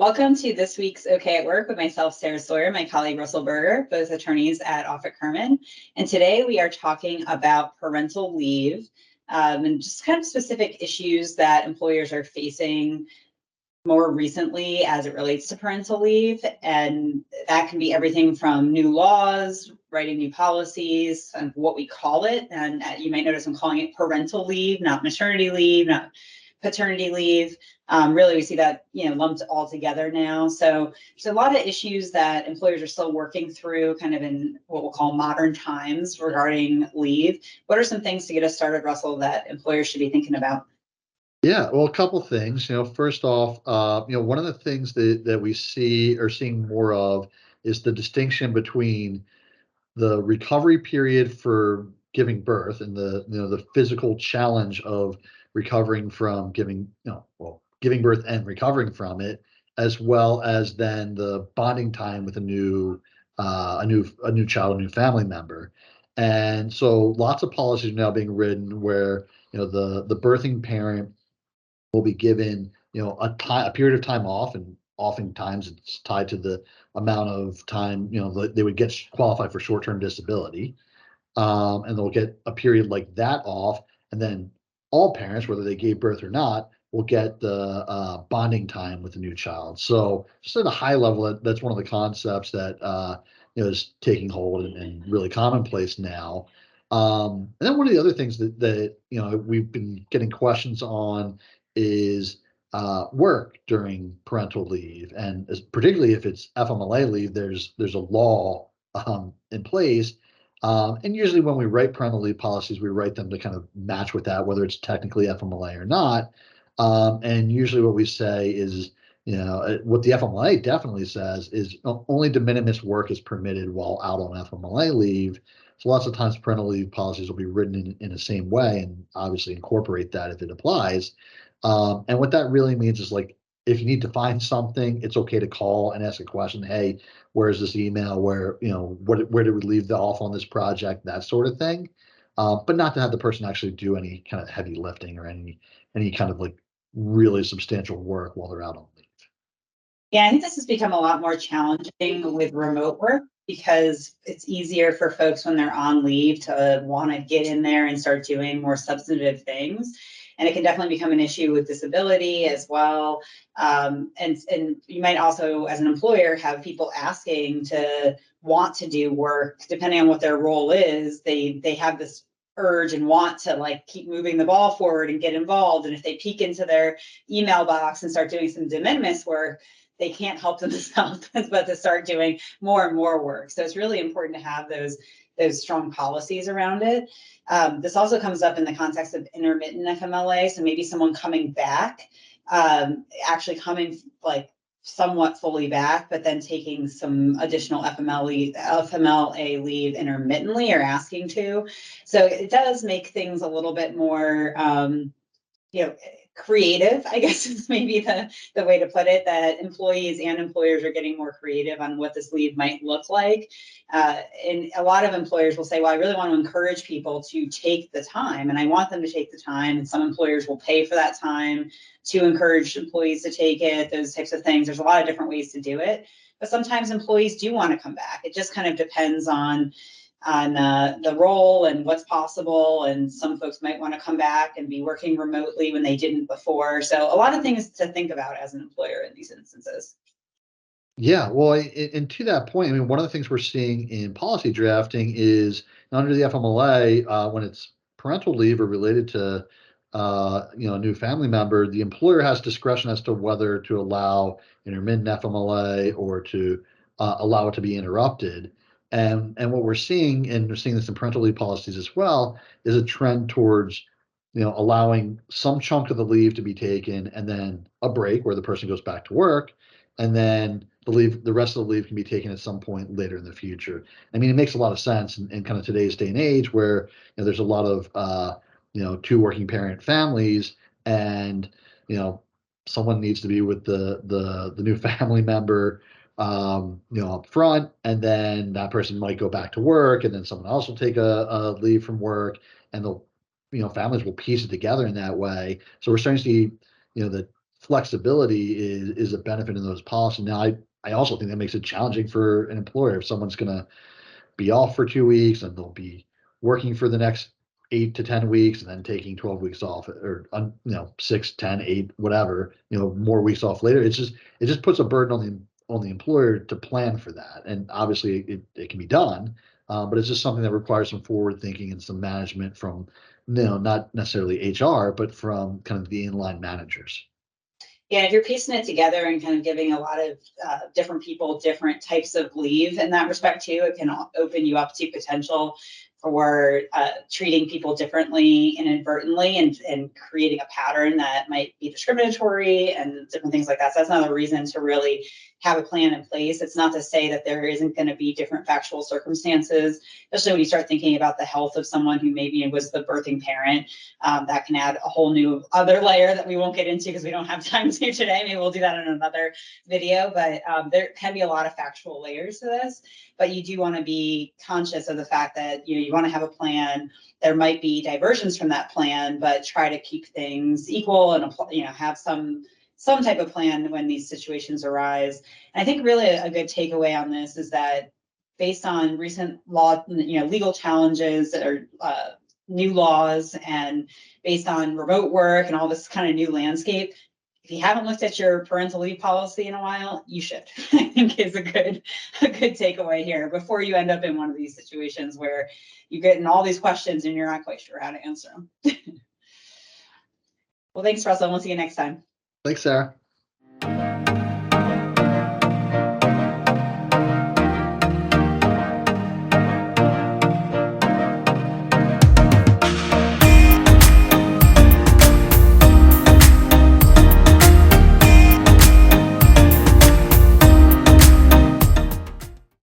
Welcome to this week's OK at Work with myself, Sarah Sawyer, and my colleague, Russell Berger, both attorneys at Offit Kurman. And today we are talking about parental leave and just kind of specific issues that employers are facing more recently as it relates to parental leave. And that can be everything from new laws, writing new policies, and what we call it. And you might notice I'm calling it parental leave, not maternity leave, not paternity leave. Really, we see that lumped all together now. So there's a lot of issues that employers are still working through, kind of in what we'll call modern times regarding leave. What are some things to get us started, Russell, that employers should be thinking about? Yeah, well, a couple things. First off, one of the things that we are seeing more of is the distinction between the recovery period for giving birth and the physical challenge of recovering from giving birth and recovering from it, as well as then the bonding time with a new child, a new family member. And so lots of policies are now being written where the birthing parent will be given, a period of time off, and oftentimes it's tied to the amount of time, that they would get qualified for short-term disability. And they'll get a period like that off, and then all parents, whether they gave birth or not, will get the bonding time with the new child. So just at a high level, that's one of the concepts that is taking hold and really commonplace now. And then one of the other things that we've been getting questions on is work during parental leave, and particularly if it's FMLA leave, there's a law in place. And usually when we write parental leave policies, we write them to kind of match with that, whether it's technically FMLA or not. And usually what we say is, what the FMLA definitely says is only de minimis work is permitted while out on FMLA leave. So lots of times parental leave policies will be written in the same way and obviously incorporate that if it applies. And what that really means is, like, if you need to find something, it's okay to call and ask a question. Hey, where's this email? Where did we leave off on this project? That sort of thing. But not to have the person actually do any kind of heavy lifting or any kind of like really substantial work while they're out on leave. Yeah, I think this has become a lot more challenging with remote work because it's easier for folks when they're on leave to want to get in there and start doing more substantive things. And it can definitely become an issue with disability as well. And you might also, as an employer, have people asking to want to do work, depending on what their role is. They have this urge and want to like keep moving the ball forward and get involved. And if they peek into their email box and start doing some de minimis work, they can't help themselves but to start doing more and more work. So it's really important to have those strong policies around it. This also comes up in the context of intermittent FMLA. So maybe someone coming back, actually coming like somewhat fully back, but then taking some additional FMLA leave intermittently or asking to. So it does make things a little bit more, creative, I guess is maybe the way to put it, that employees and employers are getting more creative on what this leave might look like. And a lot of employers will say, well, I really want to encourage people to take the time, and I want them to take the time. And some employers will pay for that time to encourage employees to take it, those types of things. There's a lot of different ways to do it. But sometimes employees do want to come back. It just kind of depends on the role and what's possible. And some folks might want to come back and be working remotely when they didn't before. So a lot of things to think about as an employer in these instances. Yeah, well, and to that point, I mean, one of the things we're seeing in policy drafting is under the FMLA, when it's parental leave or related to, a new family member, the employer has discretion as to whether to allow intermittent FMLA or to allow it to be interrupted. And what we're seeing, and we're seeing this in parental leave policies as well, is a trend towards, allowing some chunk of the leave to be taken and then a break where the person goes back to work, and then the rest of the leave can be taken at some point later in the future. I mean, it makes a lot of sense in kind of today's day and age where there's a lot of two working parent families, and someone needs to be with the new family member up front, and then that person might go back to work, and then someone else will take a leave from work, and they'll families will piece it together in that way. So we're starting to see the flexibility is a benefit in those policies. Now, I also think that makes it challenging for an employer if someone's going to be off for 2 weeks and they'll be working for the next 8 to 10 weeks and then taking 12 weeks off, or 6, 10, 8, whatever, more weeks off later. It just puts a burden on the employer to plan for that. And obviously it can be done, but it's just something that requires some forward thinking and some management from, not necessarily HR, but from kind of the inline managers. Yeah, if you're piecing it together and kind of giving a lot of different people different types of leave in that respect too, it can open you up to potential for treating people differently inadvertently and creating a pattern that might be discriminatory and different things like that. So that's another reason to really have a plan in place. It's not to say that there isn't going to be different factual circumstances, especially when you start thinking about the health of someone who maybe was the birthing parent. That can add a whole new other layer that we won't get into because we don't have time to today. Maybe we'll do that in another video, but there can be a lot of factual layers to this. But you do want to be conscious of the fact that you want to have a plan. There might be diversions from that plan, but try to keep things equal and have some type of plan when these situations arise. And I think really a good takeaway on this is that based on recent law, legal challenges or new laws, and based on remote work and all this kind of new landscape, if you haven't looked at your parental leave policy in a while, you should. I think is a good takeaway here before you end up in one of these situations where you get in all these questions and you're not quite sure how to answer them. Well, thanks, Russell. We'll see you next time. Thanks, Sarah.